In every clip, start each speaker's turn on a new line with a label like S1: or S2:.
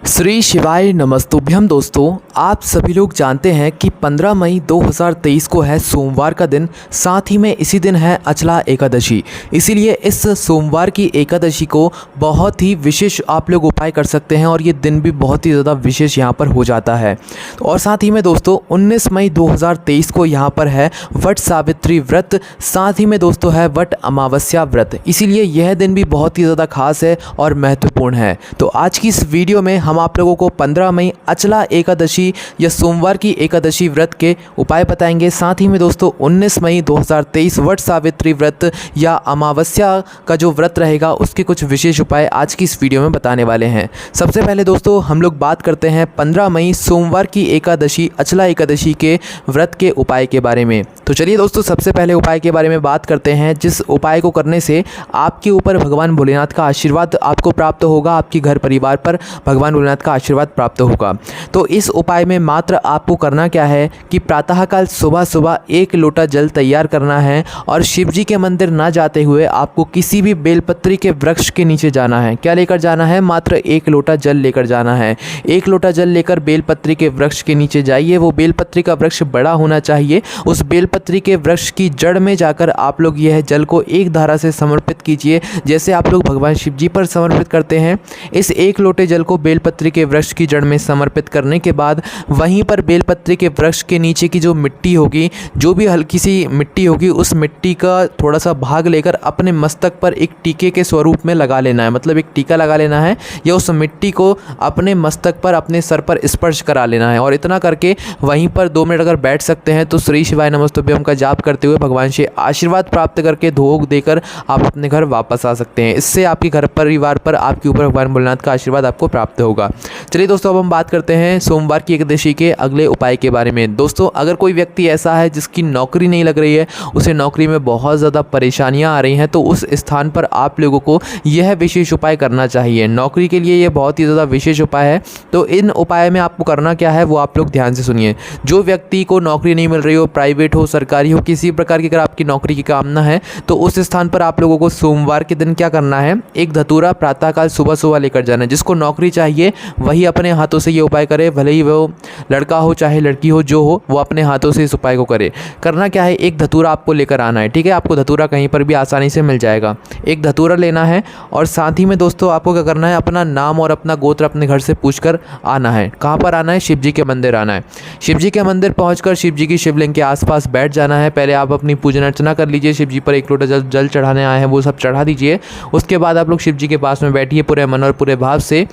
S1: श्री शिवाय नमस्तुभ्यम। दोस्तों, आप सभी लोग जानते हैं कि 15 मई 2023 को है सोमवार का दिन। साथ ही में इसी दिन है अचला एकादशी। इसीलिए इस सोमवार की एकादशी को बहुत ही विशेष आप लोग उपाय कर सकते हैं और ये दिन भी बहुत ही ज़्यादा विशेष यहाँ पर हो जाता है। और साथ ही में दोस्तों 19 मई 2023 को यहाँ पर है वट सावित्री व्रत। साथ ही में दोस्तों है वट अमावस्या व्रत। इसीलिए यह दिन भी बहुत ही ज़्यादा खास है और महत्वपूर्ण है। तो आज की इस वीडियो में हम आप लोगों को 15 मई अचला एकादशी या सोमवार की एकादशी व्रत के उपाय बताएंगे। साथ ही में दोस्तों 19 मई 2023 वट सावित्री व्रत या अमावस्या का जो व्रत रहेगा उसके कुछ विशेष उपाय आज की इस वीडियो में बताने वाले हैं। सबसे पहले दोस्तों हम लोग बात करते हैं 15 मई सोमवार की एकादशी अचला एकादशी के व्रत के उपाय के बारे में। तो चलिए दोस्तों सबसे पहले उपाय के बारे में बात करते हैं, जिस उपाय को करने से आपके ऊपर भगवान भोलेनाथ का आशीर्वाद आपको प्राप्त होगा, आपके घर परिवार पर भगवान भोलेनाथ का आशीर्वाद प्राप्त होगा। तो इस उपाय में मात्र आपको करना क्या है कि प्रातःकाल सुबह सुबह 1 लोटा जल तैयार करना है और शिव जी के मंदिर ना जाते हुए आपको किसी भी बेलपत्री के वृक्ष के नीचे जाना है। क्या लेकर जाना है? मात्र 1 लोटा जल लेकर जाना है। 1 लोटा जल लेकर बेलपत्री के वृक्ष के नीचे जाइए। वो बेलपत्री का वृक्ष बड़ा होना चाहिए। उस बेलपत्री के वृक्ष की जड़ में जाकर आप लोग यह जल को एक धारा से समर्पित कीजिए, जैसे आप लोग भगवान शिव जी पर समर्पित करते हैं। इस 1 लोटे जल को बेलपत्री के वृक्ष की जड़ में समर्पित करने के बाद वहीं पर बेलपत्री के वृक्ष के नीचे की जो मिट्टी होगी, जो भी हल्की सी मिट्टी होगी, उस मिट्टी का थोड़ा सा भाग लेकर अपने मस्तक पर एक टीके के स्वरूप में लगा लेना है। मतलब एक टीका लगा लेना है या उस मिट्टी को अपने मस्तक पर, अपने सर पर स्पर्श करा लेना है। और इतना करके वहीं पर 2 मिनट अगर बैठ सकते हैं तो श्री शिवाय नमस्तुभ्यम का जाप करते हुए भगवान से आशीर्वाद प्राप्त करके धोख देकर आप अपने घर वापस आ सकते हैं। इससे आपके घर परिवार पर, आपके ऊपर भगवान भोलेनाथ का आशीर्वाद आपको प्राप्त होगा। चलिए दोस्तों अब हम बात करते हैं सोमवार की एकादशी के अगले उपाय के बारे में। दोस्तों अगर कोई व्यक्ति ऐसा है जिसकी नौकरी नहीं लग रही है, उसे नौकरी में बहुत ज़्यादा परेशानियां आ रही हैं, तो उस स्थान पर आप लोगों को यह विशेष उपाय करना चाहिए। नौकरी के लिए यह बहुत ही ज़्यादा विशेष उपाय है। तो इन उपाय में आपको करना क्या है वो आप लोग ध्यान से सुनिए। जो व्यक्ति को नौकरी नहीं मिल रही हो, प्राइवेट हो, सरकारी हो, किसी प्रकार की अगर आपकी नौकरी की कामना है तो उस स्थान पर आप लोगों को सोमवार के दिन क्या करना है, एक धतूरा प्रातःकाल सुबह सुबह लेकर जाना है। जिसको नौकरी चाहिए वही अपने हाथों से ये उपाय करे, भले ही वो लड़का हो चाहे लड़की हो, जो हो वो अपने हाथों से इस उपाय को करे। करना क्या है, एक धतूरा आपको लेकर आना है। ठीक है, आपको धतूरा कहीं पर भी आसानी से मिल जाएगा। एक धतूरा लेना है और साथ ही में दोस्तों आपको क्या करना है, अपना नाम और अपना गोत्र अपने घर से पूछकर आना है। कहाँ पर आना है? शिव जी के मंदिर आना है। शिव जी के मंदिर पहुँचकर शिव जी की शिवलिंग के आसपास बैठ जाना है। पहले आप अपनी पूजन अर्चना कर लीजिए। शिव जी पर 1 लोटा जल चढ़ाने आए हैं वो सब चढ़ा दीजिए। उसके बाद आप लोग शिव जी के पास में बैठिए पूरे मन और पूरे भाव से।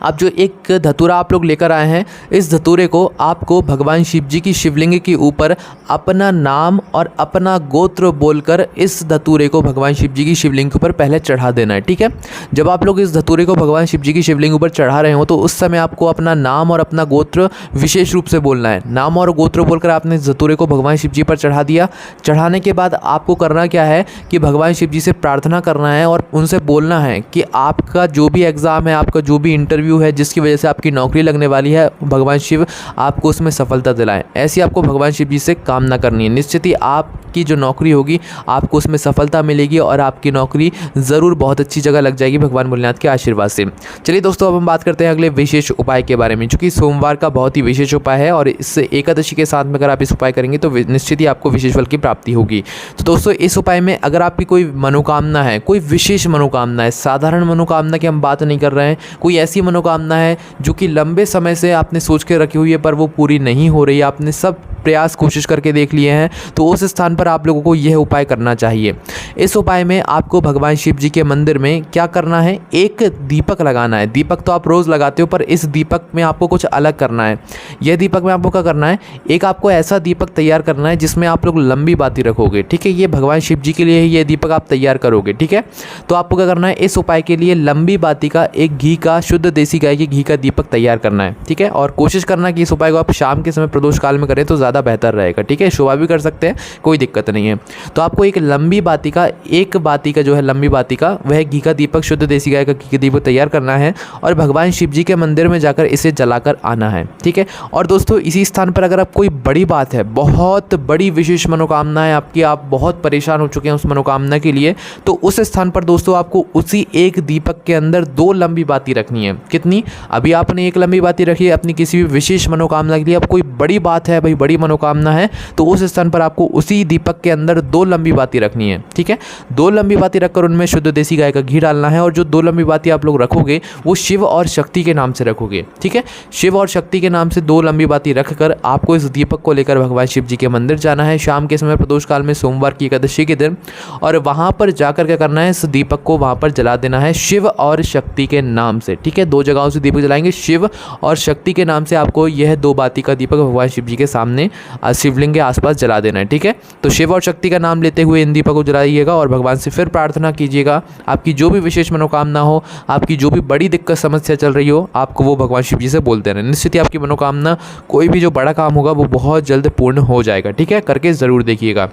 S1: अब जो एक धतूरा आप लोग लेकर आए हैं, इस धतूरे को आपको भगवान शिव जी की शिवलिंग के ऊपर अपना नाम और अपना गोत्र बोलकर इस धतूरे को भगवान शिव जी की शिवलिंग के ऊपर पहले चढ़ा देना है। ठीक है, जब आप लोग इस धतूरे को भगवान शिव जी की शिवलिंग ऊपर चढ़ा रहे हो तो उस समय आपको अपना नाम और अपना गोत्र विशेष रूप से बोलना है। नाम और गोत्र बोलकर आपने इस धतूरे को भगवान शिव जी पर चढ़ा दिया। चढ़ाने के बाद आपको करना क्या है कि भगवान शिव जी से प्रार्थना करना है और उनसे बोलना है कि आपका जो भी एग्ज़ाम है, आपका जो भी इंटरव्यू है, जिसकी वजह से आपकी नौकरी लगने वाली है, भगवान शिव आपको उसमें सफलता दिलाएं। ऐसी आपको भगवान शिव जी से कामना करनी है। निश्चित ही आपकी जो नौकरी होगी आपको उसमें सफलता मिलेगी और आपकी नौकरी ज़रूर बहुत अच्छी जगह लग जाएगी भगवान भोलेनाथ के आशीर्वाद से। चलिए दोस्तों अब हम बात करते हैं अगले विशेष उपाय के बारे में, जो कि सोमवार का बहुत ही विशेष उपाय है और इस एकादशी के साथ में अगर आप इस उपाय करेंगे तो निश्चित ही आपको विशेष फल की प्राप्ति होगी। तो दोस्तों इस उपाय में अगर आपकी कोई मनोकामना है, कोई विशेष मनोकामना है, साधारण मनोकामना की हम बात नहीं कर रहे हैं, कोई ऐसी मनोकामना है जो कि लंबे समय से आपने सोच के रखी हुई है पर वो पूरी नहीं हो रही है, आपने सब प्रयास कोशिश करके देख लिए हैं, तो उस स्थान पर आप लोगों को यह उपाय करना चाहिए। इस उपाय में आपको भगवान शिव जी के मंदिर में क्या करना है, एक दीपक लगाना है। दीपक तो आप रोज़ लगाते हो पर इस दीपक में आपको कुछ अलग करना है। यह दीपक में आपको क्या करना है, एक आपको ऐसा दीपक तैयार करना है जिसमें आप लोग लंबी बाती रखोगे। ठीक है, ये भगवान शिव जी के लिए ये दीपक आप तैयार करोगे। ठीक है, तो आपको क्या करना है, इस उपाय के लिए लंबी बाती का एक घी का, शुद्ध देसी गाय के घी का दीपक तैयार करना है। ठीक है, और कोशिश करना कि इस उपाय को आप शाम के समय प्रदोष काल में करें तो ज़्यादा बेहतर रहेगा। ठीक है, सुबह भी कर सकते हैं, कोई दिक्कत नहीं है। तो आपको एक लंबी बाती का, एक बाती का जो है लंबी बाती का, वह घी का दीपक, शुद्ध देसी गाय का घी का दीपक तैयार करना है और भगवान शिव जी के मंदिर में जाकर इसे जलाकर आना है। ठीक है, और दोस्तों इसी स्थान पर अगर आप कोई बड़ी बात है, बहुत बड़ी विशेष मनोकामना है आपकी, आप बहुत परेशान हो चुके हैं उस मनोकामना के लिए, तो उस स्थान पर दोस्तों आपको उसी एक दीपक के अंदर 2 लंबी बाती रखनी है। कितनी, अभी आपने एक लंबी बाती रखी है अपनी किसी भी विशेष मनोकामना के लिए। अब कोई बड़ी बात है भाई, बड़ी मनोकामना है, तो उस स्थान पर आपको उसी दीपक के अंदर 2 लंबी बाती रखनी है। ठीक है, 2 लंबी बाती रखकर उनमें शुद्ध देसी गाय का घी डालना है और जो 2 लंबी बाती आप लोग रखोगे वो शिव और शक्ति के नाम से रखोगे। ठीक है, शिव और शक्ति के नाम से 2 लंबी बाती रखकर आपको इस दीपक को लेकर भगवान शिव जी के मंदिर जाना है शाम के समय प्रदोष काल में, सोमवार की एकादशी के दिन, और वहां पर जाकर क्या करना है, इस दीपक को वहां पर जला देना है शिव और शक्ति के नाम से। ठीक है, 2 जगहों से दीपक जलाएंगे, शिव और शक्ति के नाम से आपको यह 2 बाती का दीपक भगवान शिव जी के सामने शिवलिंग के आसपास जला देना है। ठीक है, तो शिव और शक्ति का नाम लेते हुए इन दीपक को जलाइएगा और भगवान से फिर प्रार्थना कीजिएगा। आपकी जो भी विशेष मनोकामना हो, आपकी जो भी बड़ी दिक्कत समस्या चल रही हो, आपको वो भगवान शिव जी से बोलते रहना। निश्चित ही आपकी मनोकामना, कोई भी जो बड़ा काम होगा वो बहुत जल्द पूर्ण हो जाएगा। ठीक है, करके ज़रूर देखिएगा।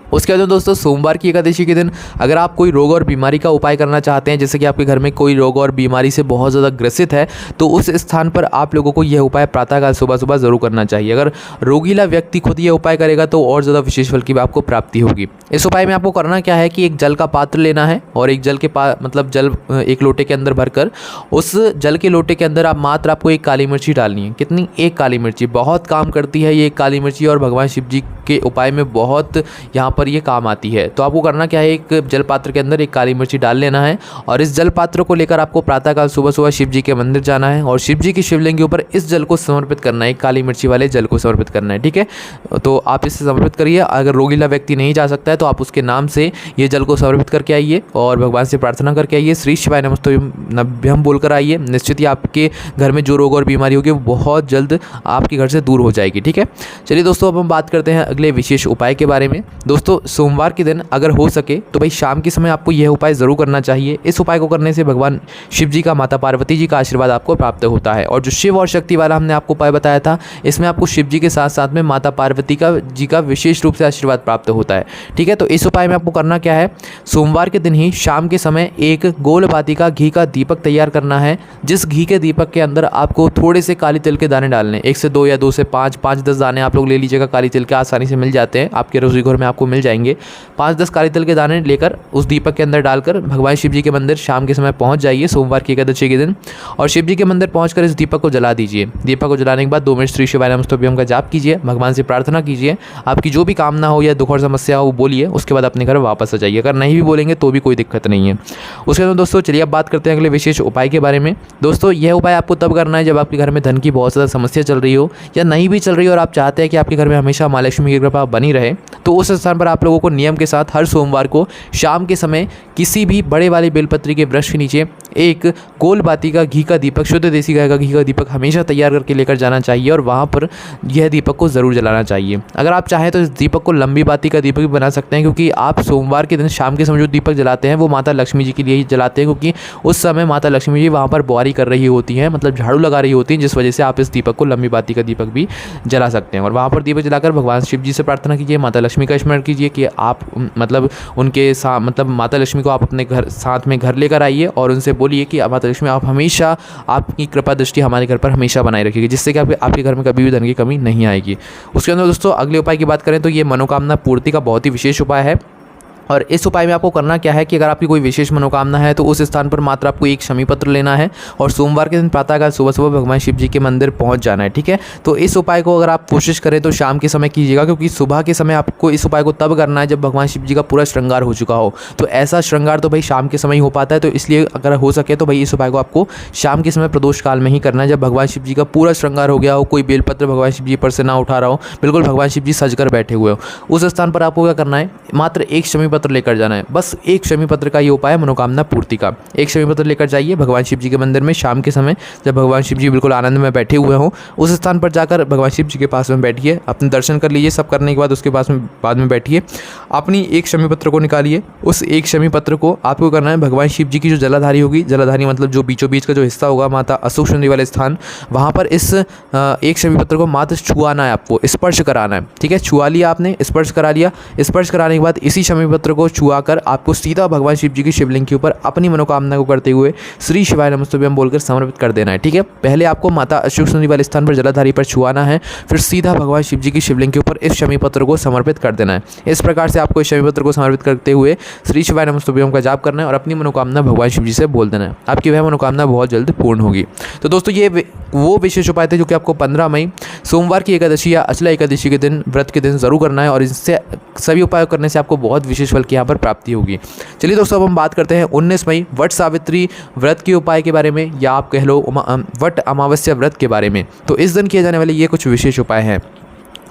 S1: उसके बाद दोस्तों, सोमवार की एकादशी के दिन अगर आप कोई रोग और बीमारी का उपाय करना चाहते हैं, जैसे कि आपके घर में कोई रोग और बीमारी से बहुत ज़्यादा ग्रसित है, तो उस स्थान पर आप लोगों को यह उपाय प्रातःकाल सुबह सुबह ज़रूर करना चाहिए। अगर रोगीला व्यक्ति खुद यह उपाय करेगा तो और ज़्यादा विशेष फल की आपको प्राप्ति होगी। इस उपाय में आपको करना क्या है कि एक जल का पात्र लेना है और एक जल के मतलब जल एक लोटे के अंदर भरकर उस जल के लोटे के अंदर आपको एक काली मिर्ची डालनी है। कितनी? एक काली मिर्ची। बहुत काम करती है ये एक काली मिर्ची और भगवान शिव जी के उपाय में बहुत यहाँ पर ये काम आती है। तो आपको करना क्या है, एक जल पात्र के अंदर एक काली मिर्ची डाल लेना है और इस जल पात्र को लेकर आपको प्रातःकाल सुबह सुबह शिव जी के मंदिर जाना है और शिव जी की शिवलिंग के ऊपर इस जल को समर्पित करना है, काली मिर्ची वाले जल को समर्पित करना है। ठीक है, तो आप इसे समर्पित करिए। अगर रोगीला व्यक्ति नहीं जा सकता है तो आप उसके नाम से ये जल को समर्पित करके आइए और भगवान से प्रार्थना करके आइए। श्री शिवाय नमस्तुभ्यं बोलकर आइए। निश्चित ही आपके घर में जो रोग और बीमारी होगी वो बहुत जल्द आपके घर से दूर हो जाएगी। ठीक है, चलिए दोस्तों, अब हम बात करते हैं अगले विशेष उपाय के बारे में। दोस्तों, सोमवार के दिन अगर हो सके तो भाई शाम के समय आपको यह उपाय ज़रूर करना चाहिए। इस उपाय को करने से भगवान शिव जी का, माता पार्वती जी का आशीर्वाद आपको प्राप्त होता है। और जो शिव और शक्ति वाला हमने आपको उपाय बताया था, इसमें आपको शिव जी के साथ साथ में माता पार्वती जी का विशेष रूप से आशीर्वाद प्राप्त होता है। ठीक है, तो इस उपाय में आपको करना क्या है, सोमवार के दिन ही शाम के समय एक गोल बाती का घी का दीपक तैयार करना है। जिस घी के दीपक के अंदर आपको थोड़े से काली तिल के दाने डालने, 1 से 2 या 2 से 5, 5-10 दाने आप लोग ले लीजिएगा। काली तिल के आसानी से मिल जाते हैं, आपके रसोई घर में आपको मिल जाएंगे। 5-10 काली तिल के दाने लेकर उस दीपक के अंदर डालकर भगवान शिव जी के मंदिर शाम के समय पहुंच जाइए, सोमवार की एकादशी के दिन, और शिव जी के मंदिर पहुंचकर इस दीपक को जला दीजिए। दीपक को जलाने के बाद 2 मिनट श्री शिवाय नमस्तुभ्यं का जाप कीजिए, भगवान से प्रार्थना कीजिए, आपकी जो भी कामना हो या दुख और समस्या हो वो बोलिए। उसके बाद अपने घर वापस आ जाइए। अगर नहीं भी बोलेंगे तो भी कोई दिक्कत नहीं है। उसके बाद दोस्तों, चलिए अब बात करते हैं अगले विशेष उपाय के बारे में। दोस्तों, यह उपाय आपको तब करना है जब आपके घर में धन की बहुत ज़्यादा समस्या चल रही हो या नहीं भी चल रही हो और आप चाहते हैं कि आपके घर में हमेशा माँ लक्ष्मी की कृपा बनी रहे। तो उस स्थान पर आप लोगों को नियम के साथ हर सोमवार को शाम के समय किसी भी बड़े वाले बेलपत्री के वृक्ष के नीचे एक गोल बाती का घी का दीपक, शुद्ध देसी गाय का घी का दीपक हमेशा तैयार करके लेकर जाना चाहिए और वहाँ पर यह दीपक को ज़रूर जलाना चाहिए। अगर आप चाहें तो इस दीपक को लंबी बाती का दीपक भी बना सकते हैं, क्योंकि आप सोमवार के दिन शाम के समय जो दीपक जलाते हैं वो माता लक्ष्मी जी के लिए ही जलाते हैं, क्योंकि उस समय माता लक्ष्मी जी वहाँ पर बुआरी कर रही होती हैं, मतलब झाड़ू लगा रही होती हैं, जिस वजह से आप इस दीपक को लंबी बाती का दीपक भी जला सकते हैं। और वहाँ पर दीपक जलाकर भगवान शिव जी से प्रार्थना कीजिए, माता लक्ष्मी का स्मरण कीजिए कि आप मतलब उनके साथ, मतलब माता लक्ष्मी को आप अपने घर साथ में घर लेकर आइए और उनसे बोलिए कि माता लक्ष्मी आप हमेशा, आपकी कृपा दृष्टि हमारे घर पर हमेशा बनाए रखिएगी, जिससे कि आपके घर में कभी भी धन की कमी नहीं आएगी। उसके अंदर दोस्तों अगले उपाय की बात करें तो ये मनोकामना पूर्ति का बहुत ही विशेष उपाय है। और इस उपाय में आपको करना क्या है कि अगर आपकी कोई विशेष मनोकामना है तो उस स्थान पर मात्र आपको एक शमी पत्र लेना है और सोमवार के दिन प्रातःकाल सुबह सुबह भगवान शिव जी के मंदिर पहुंच जाना है। ठीक है, तो इस उपाय को अगर आप कोशिश करें तो शाम के समय कीजिएगा, क्योंकि सुबह के समय आपको इस उपाय को तब करना है जब भगवान शिव जी का पूरा श्रृंगार हो चुका हो। तो ऐसा श्रृंगार तो भाई शाम के समय ही हो पाता है, तो इसलिए अगर हो सके तो भाई इस उपाय को आपको शाम के समय प्रदोष काल में ही करना है, जब भगवान शिव जी का पूरा श्रृंगार हो गया हो, कोई बेलपत्र भगवान शिव जी पर से ना उठा रहा हो, बिल्कुल भगवान शिव जी सजकर बैठे हुए हो। उस स्थान पर आपको क्या करना है, मात्र एक शमी पत्र लेकर जाना है। बस एक शमी पत्र का ये उपाय है मनोकामना पूर्ति का। एक शमी पत्र लेकर जाइए भगवान शिव जी के मंदिर में शाम के समय, जब भगवान शिव जी बिल्कुल आनंद में बैठे हुए हों, उस स्थान पर जाकर भगवान शिव जी के पास में बैठिए, अपने दर्शन कर लीजिए। सब करने के बाद उसके बाद में बैठिए, अपनी एक शमी पत्र को निकालिए। उस एक शमी पत्र को आपको करना है भगवान शिव जी की जो जलाधारी होगी, जलाधारी मतलब जो बीचों बीच का जो हिस्सा होगा माता अशोक सुंदरी वाले स्थान, वहाँ पर इस एक शमी पत्र को मात्र छुआना है, आपको स्पर्श कराना है। ठीक है, छुआ लिया आपने, स्पर्श करा लिया। स्पर्श कराने के बाद इसी शमी पत्र पत्र को छुआकर आपको सीधा भगवान शिव जी की शिवलिंग के ऊपर अपनी मनोकामना को करते हुए श्री शिवाय नमस्तुभ्यम बोलकर समर्पित कर देना है। ठीक है, पहले आपको माता अशोक सुंदरी वाले स्थान पर जलाधारी पर छुआना है, फिर सीधा भगवान शिव जी की शिवलिंग के ऊपर इस शमी पत्र को समर्पित कर देना है। इस प्रकार से आपको इस शमी पत्र को समर्पित करते हुए श्री शिवाय नमस्तुभ्यम का जाप करना है और अपनी मनोकामना भगवान शिव जी से बोल देना है। आपकी वह मनोकामना बहुत जल्द पूर्ण होगी। तो दोस्तों ये वो विशेष उपाय थे जो कि आपको 15 मई सोमवार की एकादशी या अचला एकादशी के दिन, व्रत के दिन ज़रूर करना है और इससे सभी उपाय करने से आपको बहुत विशेष फल की यहाँ पर प्राप्ति होगी। चलिए दोस्तों, अब हम बात करते हैं 19 मई वट सावित्री व्रत के उपाय के बारे में, या आप कह लो वट अमावस्या व्रत के बारे में। तो इस दिन किए जाने वाले ये कुछ विशेष उपाय हैं।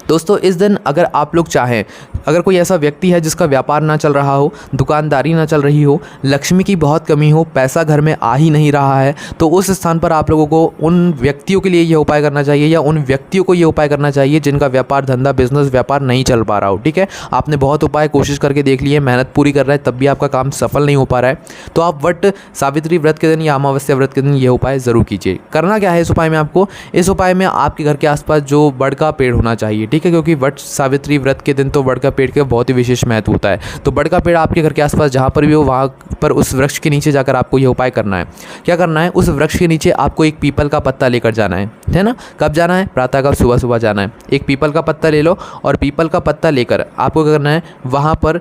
S1: दोस्तों इस दिन अगर आप लोग चाहें, अगर कोई ऐसा व्यक्ति है जिसका व्यापार ना चल रहा हो, दुकानदारी ना चल रही हो, लक्ष्मी की बहुत कमी हो, पैसा घर में आ ही नहीं रहा है, तो उस स्थान पर आप लोगों को उन व्यक्तियों के लिए ये उपाय करना चाहिए, या उन व्यक्तियों को ये उपाय करना चाहिए जिनका व्यापार धंधा बिजनेस व्यापार नहीं चल पा रहा हो। ठीक है, आपने बहुत उपाय कोशिश करके देख लिए, मेहनत पूरी कर रहे हैं, तब भी आपका काम सफल नहीं हो पा रहा है, तो आप वट सावित्री व्रत के दिन या अमावस्या व्रत के दिन ये उपाय ज़रूर कीजिए। करना क्या है इस उपाय में आपको, इस उपाय में आपके घर के आसपास जो बड़ का पेड़ होना चाहिए। ठीक है, क्योंकि वट सावित्री व्रत के दिन तो बड़ का पेड़ का बहुत ही विशेष महत्व होता है। तो बड़ का पेड़ आपके घर के आसपास जहाँ पर भी हो, वहाँ पर उस वृक्ष के नीचे जाकर आपको यह उपाय करना है। क्या करना है, उस वृक्ष के नीचे आपको एक पीपल का पत्ता लेकर जाना है ना। कब जाना है, प्रातः काल सुबह सुबह जाना है। एक पीपल का पत्ता ले लो और पीपल का पत्ता लेकर आपको क्या करना है, वहाँ पर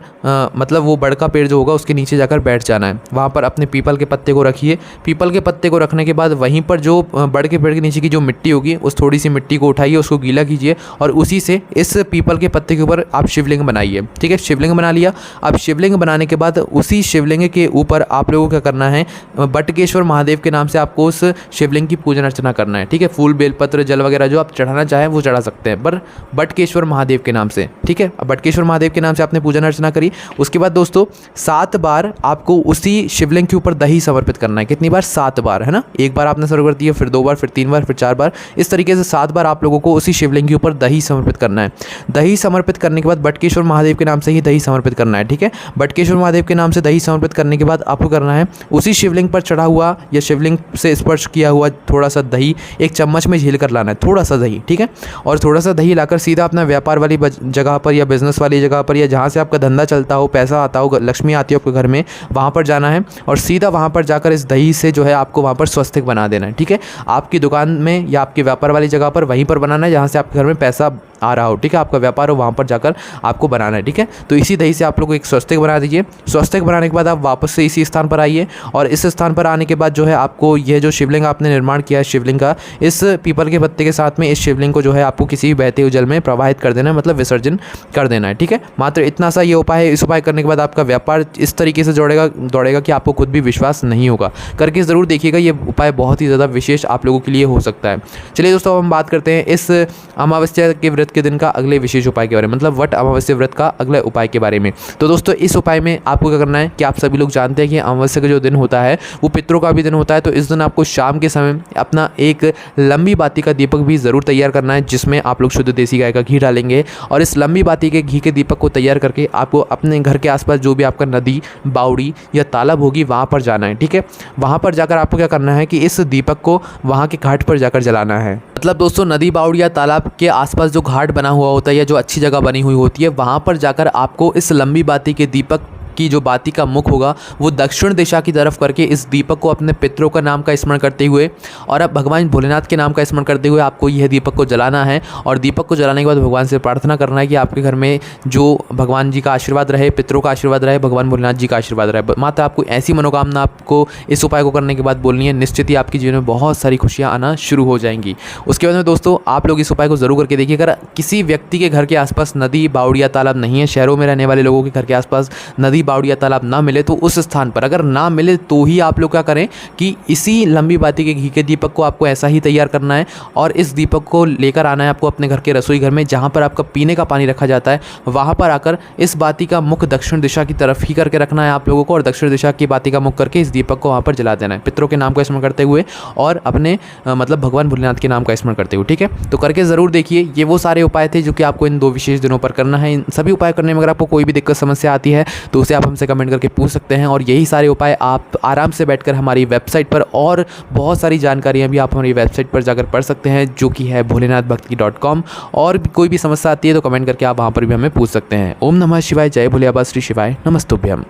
S1: मतलब वो बड़ का पेड़ जो होगा उसके नीचे जाकर बैठ जाना है। वहाँ पर अपने पीपल के पत्ते को रखिए। पीपल के पत्ते को रखने के बाद वहीं पर जो बड़ के पेड़ के नीचे की जो मिट्टी होगी, उस थोड़ी सी मिट्टी को उठाइए, उसको गीला कीजिए और उसी से इस पीपल के पत्ते के ऊपर आप शिवलिंग बनाइए। ठीक है, शिवलिंग बना लिया। अब शिवलिंग बनाने के बाद उसी शिवलिंग के ऊपर आप लोगों को क्या करना है, बटकेश्वर महादेव के नाम से आपको उस शिवलिंग की पूजन अर्चना करना है। ठीक है, फूल बेलपत्र जल वगैरह जो आप चढ़ाना चाहें वो चढ़ा सकते हैं, पर बटकेश्वर महादेव के नाम से। ठीक है, अब बटकेश्वर महादेव के नाम से आपने पूजन अर्चना करी। उसके बाद दोस्तों 7 बार आपको उसी शिवलिंग के ऊपर दही समर्पित करना है। कितनी बार, 7 बार, है ना। एक बार आपने सर्व कर दिया, फिर 2 बार, फिर 3 बार, फिर 4 बार, इस तरीके से 7 बार आप लोगों को उसी शिवलिंग के ऊपर दही समर्पित करना है। दही समर्पित करने के बाद बटकेश्वर महादेव के नाम से ही दही समर्पित करना है। ठीक है, बटकेश्वर महादेव के नाम से दही समर्पित करने के बाद आपको करना है उसी शिवलिंग पर चढ़ा हुआ या शिवलिंग से स्पर्श किया हुआ थोड़ा सा दही एक चम्मच में झील कर लाना है, थोड़ा सा दही। ठीक है, और थोड़ा सा दही लाकर सीधा अपना व्यापार वाली जगह पर या बिजनेस वाली जगह पर या जहाँ से आपका धंधा चलता हो, पैसा आता हो, लक्ष्मी आती हो आपके घर में, वहाँ पर जाना है और सीधा वहाँ पर जाकर इस दही से जो है आपको वहाँ पर स्वस्तिक बना देना है। ठीक है, आपकी दुकान में या आपके व्यापार वाली जगह पर वहीं पर बनाना है जहाँ से आपके घर में पैसा आ रहा हो। ठीक है, आपका व्यापार हो वहाँ पर जाकर आपको बनाना है। ठीक है, तो इसी दही से आप लोग एक स्वस्तिक बना दीजिए। स्वस्तिक बनाने के बाद आप वापस से इसी स्थान पर आइए और इस स्थान पर आने के बाद जो है आपको यह जो शिवलिंग आपने निर्माण किया है शिवलिंग का, इस पीपल के पत्ते के साथ में इस शिवलिंग को जो है आपको किसी भी बहते हुए जल में प्रवाहित कर देना है, मतलब विसर्जन कर देना है। ठीक है, मात्र इतना सा ये उपाय है। इस उपाय करने के बाद आपका व्यापार इस तरीके से दौड़ेगा कि आपको खुद भी विश्वास नहीं होगा। करके ज़रूर देखिएगा, ये उपाय बहुत ही ज़्यादा विशेष आप लोगों के लिए हो सकता है। चलिए दोस्तों, हम बात करते हैं इस अमावस्या के व्रत के दिन का अगले विशेष उपाय के बारे में, मतलब वट अमावस्या व्रत का अगले उपाय के बारे में। तो दोस्तों इस उपाय में आपको क्या करना है कि आप सभी लोग जानते हैं कि अमावस्या का जो दिन होता है वो पितरों का भी दिन होता है। तो इस दिन आपको शाम के समय अपना एक लंबी बाती का दीपक भी ज़रूर तैयार करना है, जिसमें आप लोग शुद्ध देसी गाय का घी डालेंगे और इस लंबी बाती के घी के दीपक को तैयार करके आपको अपने घर के आसपास जो भी आपका नदी, बावड़ी या तालाब होगी वहाँ पर जाना है। ठीक है, वहाँ पर जाकर आपको क्या करना है कि इस दीपक को वहाँ के घाट पर जाकर जलाना है। मतलब दोस्तों नदी, बावड़ी या तालाब के आसपास जो घाट बना हुआ होता है या जो अच्छी जगह बनी हुई होती है, वहाँ पर जाकर आपको इस लंबी बाती के दीपक की जो बाती का मुख होगा वो दक्षिण दिशा की तरफ करके इस दीपक को अपने पितरों का नाम का स्मरण करते हुए और अब भगवान भोलेनाथ के नाम का स्मरण करते हुए आपको यह दीपक को जलाना है। और दीपक को जलाने के बाद भगवान से प्रार्थना करना है कि आपके घर में जो भगवान जी का आशीर्वाद रहे, पितरों का आशीर्वाद रहे, भगवान भोलेनाथ जी का आशीर्वाद रहे। मात्र आपको ऐसी मनोकामना आपको इस उपाय को करने के बाद बोलनी है, निश्चित ही आपके जीवन में बहुत सारी खुशियाँ आना शुरू हो जाएंगी। उसके बाद में दोस्तों आप लोग इस उपाय को ज़रूर करके देखिए। अगर किसी व्यक्ति के घर के आसपास नदी, बावड़ी या तालाब नहीं है, शहरों में रहने वाले लोगों के घर के आसपास नदी, बावड़ी या तालाब ना मिले तो उस स्थान पर अगर ना मिले तो ही आप लोग क्या करें कि इसी लंबी बाती के घी के दीपक को आपको ऐसा ही तैयार करना है और इस दीपक को लेकर आना है आपको अपने घर के रसोई घर में, जहाँ पर आपका पीने का पानी रखा जाता है, वहाँ पर आकर इस बाती का मुख दक्षिण दिशा की तरफ ही करके रखना है आप लोगों को और दक्षिण दिशा की बाती का मुख करके इस दीपक को वहाँ पर जला देना है, पितरों के नाम का स्मरण करते हुए और अपने मतलब भगवान भोलेनाथ के नाम का स्मरण करते हुए। ठीक है, तो करके ज़रूर देखिए। ये वो सारे उपाय थे जो कि आपको इन 2 विशेष दिनों पर करना है। इन सभी उपाय करने में अगर आपको कोई भी दिक्कत समस्या आती है तो उसे आप हमसे कमेंट करके पूछ सकते हैं। और यही सारे उपाय आप आराम से बैठकर हमारी वेबसाइट पर और बहुत सारी जानकारियाँ भी आप हमारी वेबसाइट पर जाकर पढ़ सकते हैं, जो कि है भोलेनाथभक्ति.com। और भी कोई भी समस्या आती है तो कमेंट करके आप वहाँ पर भी हमें पूछ सकते हैं। ओम नमः शिवाय, जय भोले बाबा, श्री शिवाय, नमस्तुभ्यम।